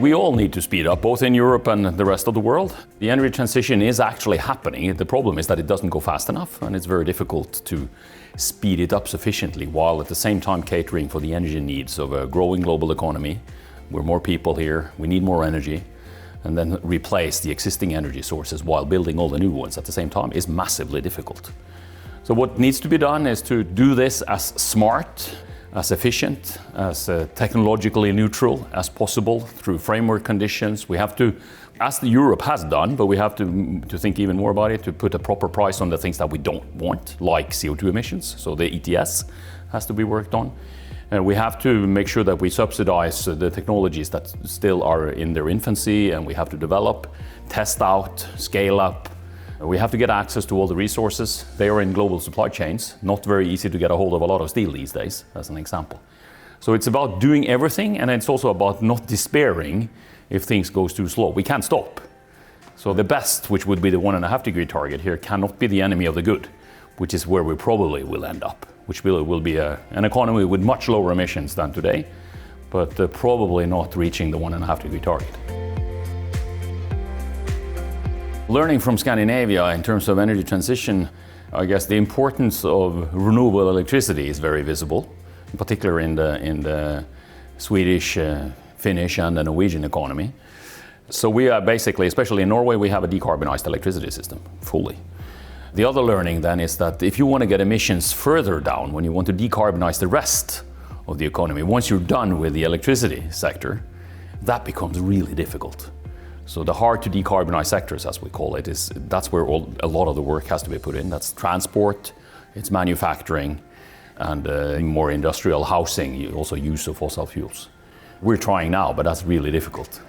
We all need to speed up, both in Europe and the rest of the world. The energy transition is actually happening. The problem is that it doesn't go fast enough, and it's very difficult to speed it up sufficiently while at the same time catering for the energy needs of a growing global economy. We're more people here, we need more energy, and then replace the existing energy sources while building all the new ones at the same time is massively difficult. So what needs to be done is to do this as smart, as efficient, as technologically neutral as possible through framework conditions. We have to, as Europe has done, but we have to think even more about it, to put a proper price on the things that we don't want, like CO2 emissions. So the ETS has to be worked on. We have to make sure that we subsidize the technologies that still are in their infancy, and we have to develop, test out, scale up. We have to get access to all the resources. They are in global supply chains. Not very easy to get a hold of a lot of steel these days, as an example. So it's about doing everything, and it's also about not despairing if things go too slow. We can't stop. So the best, which would be the 1.5 degree target here, cannot be the enemy of the good, which is where we probably will end up, which will be an economy with much lower emissions than today, but probably not reaching the 1.5 degree target. Learning from Scandinavia in terms of energy transition, I guess the importance of renewable electricity is very visible, in particular in the Swedish, Finnish and the Norwegian economy. So we are basically, especially in Norway, we have a decarbonized electricity system, fully. The other learning then is that if you want to get emissions further down, when you want to decarbonize the rest of the economy, once you're done with the electricity sector, that becomes really difficult. So the hard to decarbonize sectors, as we call it, that's where a lot of the work has to be put in. That's transport, it's manufacturing, and more industrial housing, also use of fossil fuels. We're trying now, but that's really difficult.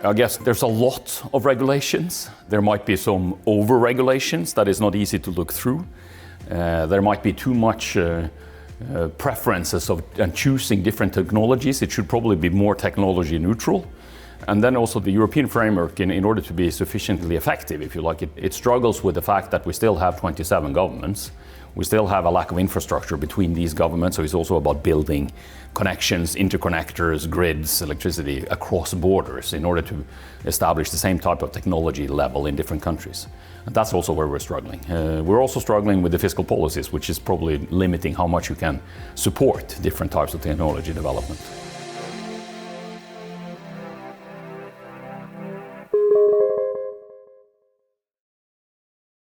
I guess there's a lot of regulations. There might be some over-regulations that is not easy to look through. There might be too much preferences and choosing different technologies. It should probably be more technology neutral. And then also the European framework, in order to be sufficiently effective, if you like, it struggles with the fact that we still have 27 governments. We still have a lack of infrastructure between these governments, so it's also about building connections, interconnectors, grids, electricity across borders in order to establish the same type of technology level in different countries. And that's also where we're struggling. We're also struggling with the fiscal policies, which is probably limiting how much you can support different types of technology development.